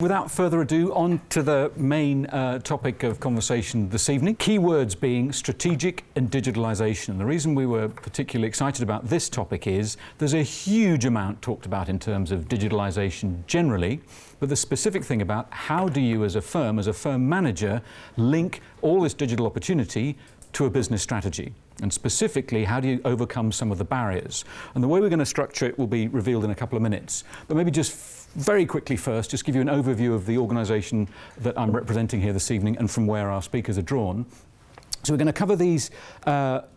Without further ado, on to the main topic of conversation this evening. Keywords being strategic and digitalisation. And the reason we were particularly excited about this topic is there's a huge amount talked about in terms of digitalisation generally, but the specific thing about how do you as a firm manager, link all this digital opportunity to a business strategy? And specifically, how do you overcome some of the barriers? And the way we're going to structure it will be revealed in a couple of minutes. But maybe just very quickly first, just give you an overview of the organisation that I'm representing here this evening and from where our speakers are drawn. So we're going to cover these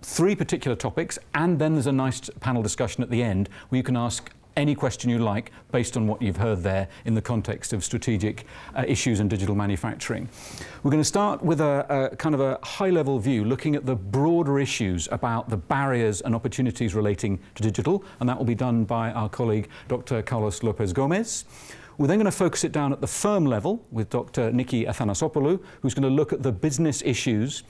three particular topics, and then there's a nice panel discussion at the end where you can ask any question you like based on what you've heard there in the context of strategic issues and digital manufacturing. We're going to start with a kind of a high-level view looking at the broader issues about the barriers and opportunities relating to digital, and that will be done by our colleague Dr. Carlos Lopez-Gomez. We're then going to focus it down at the firm level with Dr. Nikki Athanasopoulou, who's going to look at the business issues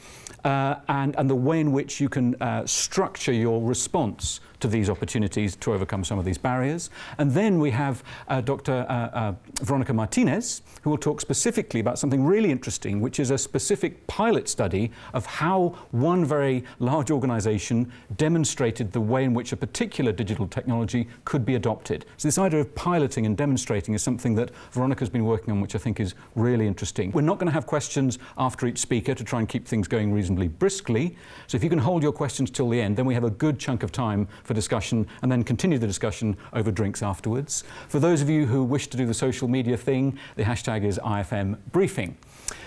and the way in which you can structure your response to these opportunities to overcome some of these barriers. And then we have Dr. Veronica Martinez, who will talk specifically about something really interesting, which is a specific pilot study of how one very large organisation demonstrated the way in which a particular digital technology could be adopted. So this idea of piloting and demonstrating is something that Veronica's been working on, which I think is really interesting. We're not going to have questions after each speaker to try and keep things going reasonably briskly. So if you can hold your questions till the end, then we have a good chunk of time for discussion and then continue the discussion over drinks afterwards. For those of you who wish to do the social media thing, the hashtag is IfM Briefing.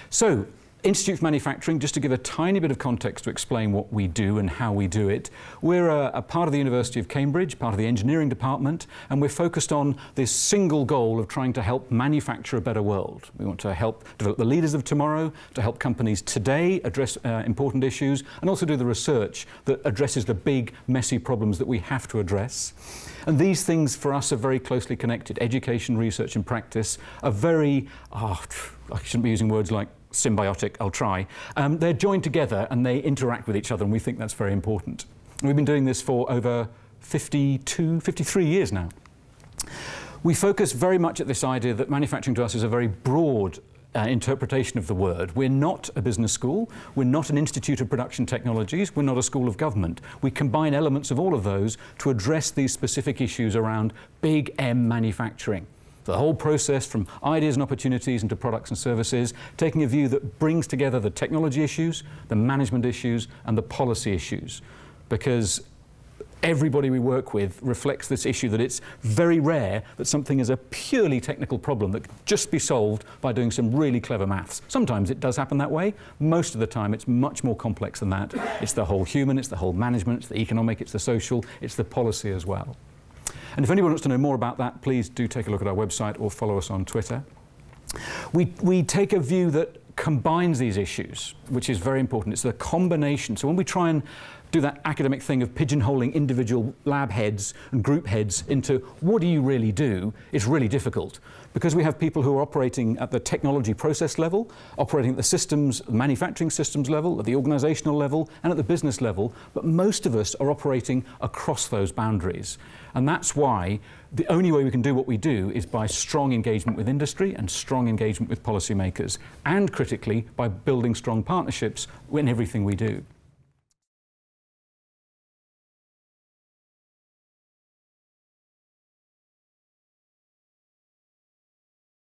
So, Institute for Manufacturing, just to give a tiny bit of context to explain what we do and how we do it. We're a part of the University of Cambridge, part of the engineering department, and we're focused on this single goal of trying to help manufacture a better world. We want to help develop the leaders of tomorrow, to help companies today address important issues, and also do the research that addresses the big, messy problems that we have to address. And these things for us are very closely connected. Education, research and practice are very, I shouldn't be using words like symbiotic, I'll try. They're joined together and they interact with each other, and we think that's very important. And we've been doing this for over 53 years now. We focus very much at this idea that manufacturing to us is a very broad interpretation of the word. We're not a business school, we're not an institute of production technologies, we're not a school of government. We combine elements of all of those to address these specific issues around big M manufacturing. The whole process from ideas and opportunities into products and services, taking a view that brings together the technology issues, the management issues and the policy issues. Because everybody we work with reflects this issue that it's very rare that something is a purely technical problem that can just be solved by doing some really clever maths. Sometimes it does happen that way. Most of the time it's much more complex than that. It's the whole human, it's the whole management, it's the economic, it's the social, it's the policy as well. And if anyone wants to know more about that, please do take a look at our website or follow us on Twitter. We take a view that combines these issues, which is very important. It's the combination. So when we try and do that academic thing of pigeonholing individual lab heads and group heads into what do you really do, it's really difficult. Because we have people who are operating at the technology process level, operating at the systems, manufacturing systems level, at the organisational level, and at the business level, but most of us are operating across those boundaries. And that's why the only way we can do what we do is by strong engagement with industry and strong engagement with policymakers, and critically, by building strong partnerships in everything we do.